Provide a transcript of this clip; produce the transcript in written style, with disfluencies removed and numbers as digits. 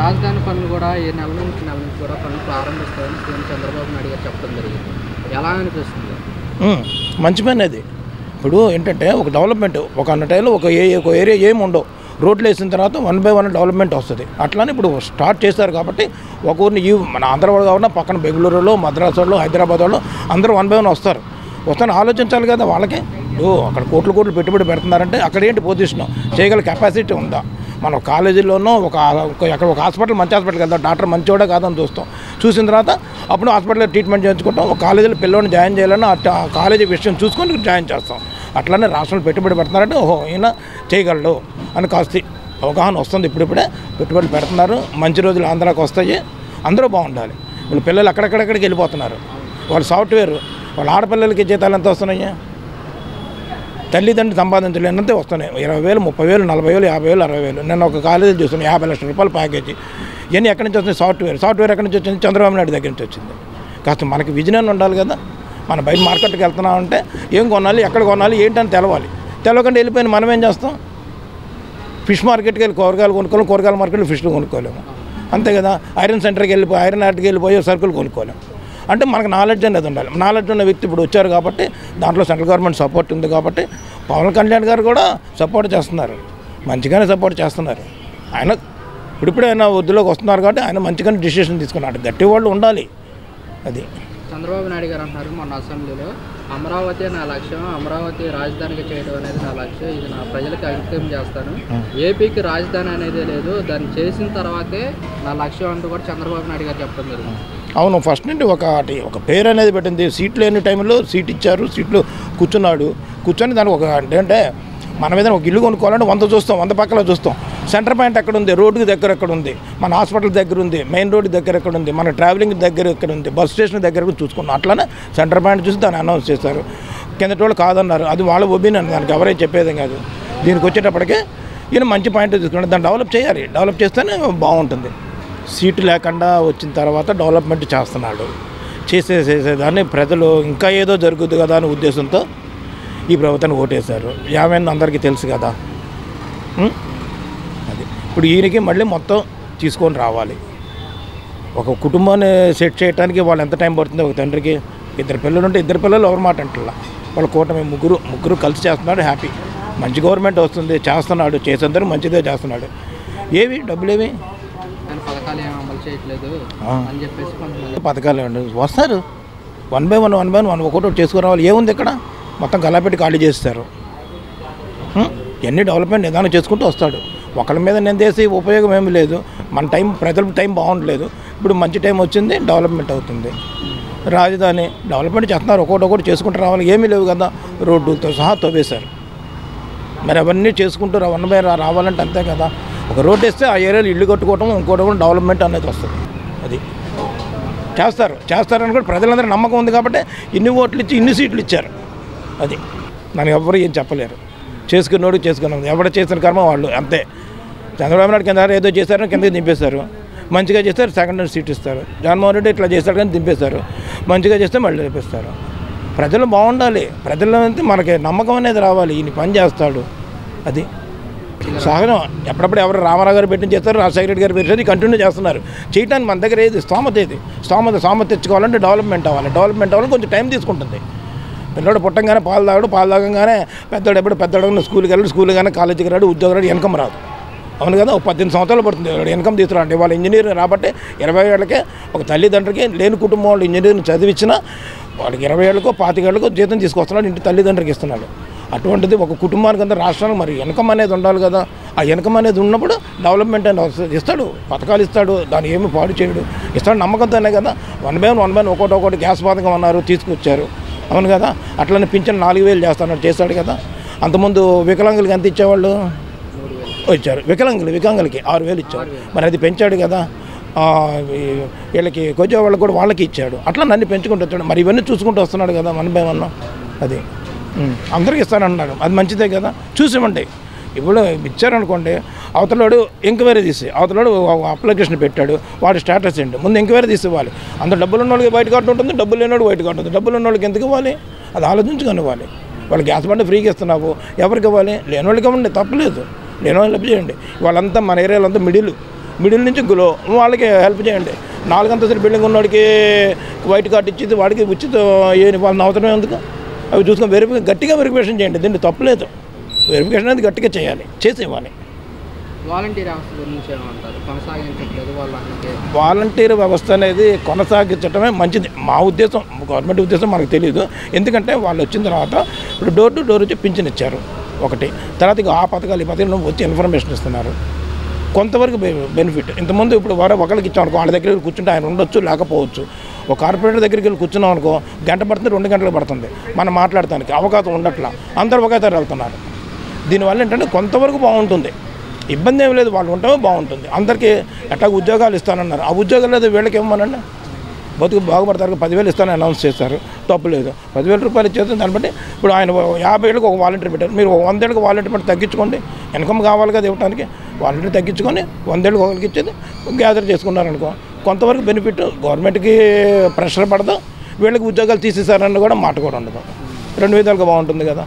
రాజధాని పనులు కూడా ఈ నెల నుంచి కూడా పనులు ప్రారంభిస్తామని సీఎం చంద్రబాబు నాయుడు గారు చెప్పడం జరిగింది. ఎలా అనిపిస్తుంది? మంచి పని అది. ఇప్పుడు ఏంటంటే ఒక డెవలప్మెంట్ ఒక అన్న టైంలో ఒక ఏరియా ఏమి ఉండవు, రోడ్లు వేసిన తర్వాత 1 by 1 డెవలప్మెంట్ వస్తుంది. అట్లానే ఇప్పుడు స్టార్ట్ చేశారు కాబట్టి ఒక ఊరిని మన ఆంధ్ర వాళ్ళు కాకుండా పక్కన బెంగళూరులో, మద్రాసులో, హైదరాబాద్లో అందరూ 1 by 1 వస్తారు. వస్తాను ఆలోచించాలి కదా వాళ్ళకి. అక్కడ కోట్లు పెట్టుబడి పెడుతున్నారంటే అక్కడ ఏంటి పొజిషన్, చేయగల కెపాసిటీ ఉందా? మనం కాలేజీలోనో అక్కడ ఒక హాస్పిటల్ మంచి హాస్పిటల్కి వెళ్తాం, డాక్టర్ మంచివాడే కాదని చూసిన తర్వాత అప్పుడు హాస్పిటల్లో ట్రీట్మెంట్ చేయించుకుంటాం. ఒక కాలేజీలో పిల్లల్ని జాయిన్ చేయాలని ఆ కాలేజీ విషయం చూసుకొని జాయిన్ చేస్తాం. అట్లానే రాష్ట్రంలో పెట్టుబడి పెడుతున్నారంటే ఓహో ఈయన చేయగలడు అని కాస్త అవగాహన వస్తుంది. ఇప్పుడిప్పుడే పెట్టుబడులు పెడుతున్నారు. మంచి రోజులు ఆంధ్రాకి వస్తాయి. అందరూ బాగుండాలి. వీళ్ళు పిల్లలు అక్కడికి వెళ్ళిపోతున్నారు. వాళ్ళు సాఫ్ట్వేర్, వాళ్ళ ఆడపిల్లలకి జీతాలు ఎంత వస్తున్నాయి? తల్లిదండ్రులు సంపాదించలేనంతే వస్తున్నాయి. 20,000, 30,000, 40,000, 50,000, 60,000. నేను ఒక కాలేజీలో చూస్తున్నాను 50 లక్షల రూపాయల ప్యాకేజీ. ఇవన్నీ ఎక్కడి నుంచి వస్తున్నాయి? సాఫ్ట్వేర్ ఎక్కడి నుంచి వచ్చింది? చంద్రబాబు నాయుడు దగ్గర నుంచి వచ్చింది. కాస్త మనకి విజన్ ఉండాలి కదా. మన బయట మార్కెట్కి వెళ్తున్నామంటే ఏం కొనాలి, ఎక్కడ కొనాలి, ఏంటని తెలవాలి. తెలవకుండా వెళ్ళిపోయిన మనం ఏం చేస్తాం? ఫిష్ మార్కెట్కి వెళ్ళి కూరగాయలు కొనుక్కోలేము, కూరగాయల మార్కెట్లో ఫిష్లు కొనుక్కోలేము, అంతే కదా. ఐరన్ సెంటర్కి ఐరన్ ఆర్ట్కి వెళ్ళిపోయే సరుకులు కొనుక్కోలేము. అంటే మనకు నాలెడ్జ్ అనేది ఉండాలి. నాలెడ్జ్ ఉన్న వ్యక్తి ఇప్పుడు వచ్చారు కాబట్టి దాంట్లో సెంట్రల్ గవర్నమెంట్ సపోర్ట్ ఉంది కాబట్టి పవన్ కళ్యాణ్ గారు కూడా సపోర్ట్ చేస్తున్నారు, మంచిగానే సపోర్ట్ చేస్తున్నారు. ఆయన ఇప్పుడిప్పుడే ఆయన వృద్ధిలోకి వస్తున్నారు కాబట్టి ఆయన మంచిగానే డిసిషన్ తీసుకున్నాడు. గట్టి వాళ్ళు ఉండాలి. అది చంద్రబాబు నాయుడు గారు అంటున్నారు మొన్న అసెంబ్లీలో, అమరావతి నా లక్ష్యం, అమరావతి రాజధానికి చేయడం అనేది నా లక్ష్యం, ఇది నా ప్రజలకు అంకితం చేస్తాను, ఏపీకి రాజధాని అనేది లేదు, దాన్ని చేసిన తర్వాతే నా లక్ష్యం అంటూ కూడా చంద్రబాబు నాయుడు గారు చెప్పడం జరిగింది. అవును, ఫస్ట్ నుండి ఒక పేరు అనేది పెట్టింది. సీట్లు లేని టైంలో సీట్ ఇచ్చారు, సీట్లు కూర్చొని దానికి ఒక అంటే మనం ఏదైనా ఒక ఇల్లు కొనుక్కోవాలంటే 100 చూస్తాం, 100 పక్కల చూస్తాం. సెంటర్ పాయింట్ ఎక్కడ ఉంది, రోడ్డుకి దగ్గర ఎక్కడ ఉంది, మన హాస్పిటల్ దగ్గర ఉంది, మెయిన్ రోడ్డు దగ్గర ఎక్కడ ఉంది, మన ట్రావెలింగ్ దగ్గర ఎక్కడ ఉంది, బస్ స్టేషన్ దగ్గర చూసుకున్నాం. అట్లానే సెంటర్ పాయింట్ చూసి దాన్ని అనౌన్స్ చేశారు. కిందటి వాళ్ళు కాదన్నారు, అది వాళ్ళ ఒపీనియన్, దానికి ఎవరైతే చెప్పేది కాదు. దీనికి వచ్చేటప్పటికే ఈయన మంచి పాయింట్ తీసుకున్నాడు. దాన్ని డెవలప్ చేయాలి, డెవలప్ చేస్తేనే బాగుంటుంది. సీటు లేకుండా వచ్చిన తర్వాత డెవలప్మెంట్ చేస్తున్నాడు. చేసేదాన్ని ప్రజలు ఇంకా ఏదో జరుగుతుంది కదా అనే ఉద్దేశంతో ఈ ప్రభుత్వాన్ని ఓటేశారు. ఏమైంది అందరికీ తెలుసు కదా. అది ఇప్పుడు ఈయనకి మళ్ళీ మొత్తం తీసుకొని రావాలి. ఒక కుటుంబాన్ని సెట్ చేయడానికి వాళ్ళు ఎంత టైం పడుతుంది? ఒక తండ్రికి 2 పిల్లలు ఉంటే 2 పిల్లలు ఎవరి మాట అంటలా. వాళ్ళ కూటమి ముగ్గురు కలిసి చేస్తున్నాడు. హ్యాపీ. మంచి గవర్నమెంట్ వస్తుంది, చేస్తున్నాడు, చేసేందరూ మంచిదే చేస్తున్నాడు. ఏవి డబ్బులేవి పథకాలు వస్తారు 1 by 1 ఒకటి చేసుకురావాలి. ఏముంది ఇక్కడ? మొత్తం గలాపెట్టి ఖాళీ చేస్తారు. ఎన్ని డెవలప్మెంట్ నిదానం చేసుకుంటూ వస్తాడు. ఒకరి మీద నిందేసి ఉపయోగం ఏమీ లేదు. మన టైం, ప్రజల టైం బాగుండలేదు. ఇప్పుడు మంచి టైం వచ్చింది, డెవలప్మెంట్ అవుతుంది. రాజధాని డెవలప్మెంట్ చేస్తున్నారు, ఒకటి చేసుకుంటూ రావాలి. ఏమీ లేవు కదా, రోడ్డులతో సహా తవ్వేశారు. మరి అవన్నీ చేసుకుంటూ 1 by 1 రావాలంటే అంతే కదా. ఒక రోడ్డు వేస్తే ఆ ఏరియాలో ఇల్లు కట్టుకోవటం, ఇంకోటి కూడా డెవలప్మెంట్ అనేది వస్తుంది. అది చేస్తారని కూడా ప్రజలందరూ నమ్మకం ఉంది కాబట్టి ఇన్ని ఓట్లు ఇచ్చి ఇన్ని సీట్లు ఇచ్చారు. అది నన్ను ఎవ్వరు ఏం చెప్పలేరు. చేసుకున్నాడు ఎవడ చేసిన కర్మ వాళ్ళు అంతే. చంద్రబాబు నాయుడు కింద ఏదో చేశారని కిందకి దింపేశారు. మంచిగా చేస్తారు, సెకండరీ సీట్ ఇస్తారు. జగన్మోహన్ రెడ్డి ఇట్లా చేస్తారు కానీ దింపేశారు. మంచిగా చేస్తే మళ్ళీ దింపేస్తారు. ప్రజలు బాగుండాలి. ప్రజల్లో మనకి నమ్మకం అనేది రావాలి. ఈయన పని చేస్తాడు. అది సహజం. ఎప్పుడప్పుడు ఎవరు రామారావు గారు పెట్టిన చేస్తారు, రాజశేఖర రెడ్డి గారు పెట్టేది కంటిన్యూ చేస్తున్నారు. చేయడానికి మన దగ్గర ఏది స్తోమత తెచ్చుకోవాలంటే డెవలప్మెంట్ అవ్వాలి. కొంచెం టైం తీసుకుంటుంది. పిల్లడు పుట్టంగానే పాలు తాగంగానే పెద్దోడు స్కూల్కి వెళ్ళాడు, కాలేజీకి రాడు, ఉద్యోగం రాడు, ఇన్కమ్ రాదు. అవును కదా. ఒక 18 సంవత్సరాలు పడుతుంది ఇన్కమ్ తీసుకురాండి. వాళ్ళ ఇంజనీర్ రాబట్టే 20 ఏళ్ళకే ఒక తల్లిదండ్రికి లేని కుటుంబం వాళ్ళు ఇంజనీర్ని చదివించినా వాళ్ళకి 20 ఏళ్ళకో 25 ఏళ్ళకో జీతం తీసుకొస్తున్నాడు, ఇంటి తల్లిదండ్రికి ఇస్తున్నాడు. అటువంటిది ఒక కుటుంబానికి అంతా రాష్ట్రానికి మరి ఇన్కమ్ అనేది ఉండాలి కదా. ఆ ఇన్కమ్ అనేది ఉన్నప్పుడు డెవలప్మెంట్ అనేది ఇస్తాడు, పథకాలు ఇస్తాడు, దాన్ని ఏమి పాడు చేయడు, ఇస్తాడు. నమ్మకంతోనే కదా. 1 by 1 ఒకటి గ్యాస్ పథకం అన్నారు, తీసుకొచ్చారు. అవును కదా. అట్లనే పింఛన్ 4,000 చేస్తాడు కదా. అంతకుముందు వికలాంగులకి ఎంత ఇచ్చేవాళ్ళు వచ్చారు, వికలాంగులకి 6,000 ఇచ్చారు. మరి అది పెంచాడు కదా. వీళ్ళకి కొంచెం వాళ్ళకి కూడా వాళ్ళకి ఇచ్చాడు. అట్లా నన్ను పెంచుకుంటూ వచ్చాడు. మరి ఇవన్నీ చూసుకుంటూ వస్తున్నాడు కదా 1 by 1. అది అందరికి ఇస్తానంటున్నాడు, అది మంచిదే కదా. చూసివ్వండి. ఇప్పుడు ఇచ్చారనుకోండి, అవతలోడు ఎంక్వైరీ తీసి అవతలోడు అప్లికేషన్ పెట్టాడు, వాడి స్టేటస్ ఏంటి ముందు ఎంక్వైరీ తీసి ఇవ్వాలి. అంత డబ్బులు ఉన్న వాళ్ళకి వైట్ కార్డు ఉంటుంది, డబ్బులు లేనివాడు వైట్ కార్డు ఉంటుంది. డబ్బులు ఉన్న వాళ్ళకి ఎందుకు ఇవ్వాలి? అది ఆలోచించుకొని ఇవ్వాలి. వాళ్ళు గ్యాస్ బండ ఫ్రీగా ఇస్తున్నావు, ఎవరికి ఇవ్వాలి? లేని వాళ్ళకి ఇవ్వండి, తప్పలేదు. లేని వాళ్ళు లభ్య చేయండి. వాళ్ళంతా మన ఏరియాలో అంతా మిడిల్ మిడిల్ నుంచి గ్లో వాళ్ళకి హెల్ప్ చేయండి. 4 అంతస్తుల బిల్డింగ్ ఉన్నవాడికి వైట్ కార్డు ఇచ్చింది వాడికి ఉచిత వాళ్ళని అవసరం ఎందుకు? అవి చూసుకొని గట్టిగా వెరిఫికేషన్ చేయండి. దీన్ని తప్పులేదు, వెరిఫికేషన్ అనేది గట్టిగా చేయాలి, చేసి ఇవ్వాలి. వాలంటీర్ వ్యవస్థ గురించి ఏమంటారు? కొనసాగించట్లేదు వాళ్ళకి. వాలంటీర్ వ్యవస్థ అనేది కొనసాగించడమే మంచిది మా ఉద్దేశం. గవర్నమెంట్ ఉద్దేశం మనకు తెలియదు. ఎందుకంటే వాళ్ళు వచ్చిన తర్వాత ఇప్పుడు డోర్ టు డోర్ వచ్చి పింఛన్ ఇచ్చారు ఒకటి, తర్వాత ఇక ఆ పథకాలు ఈ పథకాలు వచ్చి ఇన్ఫర్మేషన్ ఇస్తున్నారు, కొంతవరకు బెనిఫిట్. ఇంతకుముందు ఇప్పుడు ఒకరికి ఇచ్చాం అనుకో, వాళ్ళ దగ్గర కూర్చుంటే ఆయన ఉండొచ్చు లేకపోవచ్చు. ఒక కార్పొరేటర్ దగ్గరికి వెళ్ళి కూర్చున్నాం అనుకో, గంట పడుతుంది 2 గంటలు పడుతుంది మనం మాట్లాడటానికి, అవకాశం ఉండట్లా, అందరూ ఒకేసారి వెళ్తున్నారు. దీనివల్ల ఏంటంటే కొంతవరకు బాగుంటుంది, ఇబ్బంది ఏమి లేదు, వాళ్ళు ఉంటే బాగుంటుంది. అందరికీ ఎట్లా ఉద్యోగాలు ఇస్తానన్నారు, ఆ ఉద్యోగాలు లేదు వీళ్ళకి ఇవ్వమనండి, బతుకు బాగుపడతారు. 10,000 ఇస్తానని అనౌన్స్ చేశారు, తప్పు లేదు. 10,000 రూపాయలు ఇచ్చేది దాన్ని బట్టి ఇప్పుడు ఆయన 50 ఏళ్ళకి ఒక వాలంటీర్ పెట్టారు, మీరు 100 ఏళ్ళకి వాలంటీర్ పెట్టి తగ్గించుకోండి, ఇన్కమ్ కావాలి కదా ఇవ్వడానికి, వాలంటీర్ తగ్గించుకొని 100 ఏళ్ళకి ఒకరికి ఇచ్చేది గ్యాదర్ చేసుకున్నారనుకో, కొంతవరకు బెనిఫిట్. గవర్నమెంట్కి ప్రెషర్ పడదు, వీళ్ళకి ఉద్యోగాలు తీసేశారని కూడా మాట కూడా ఉండదు. 2 విధాలుగా బాగుంటుంది కదా.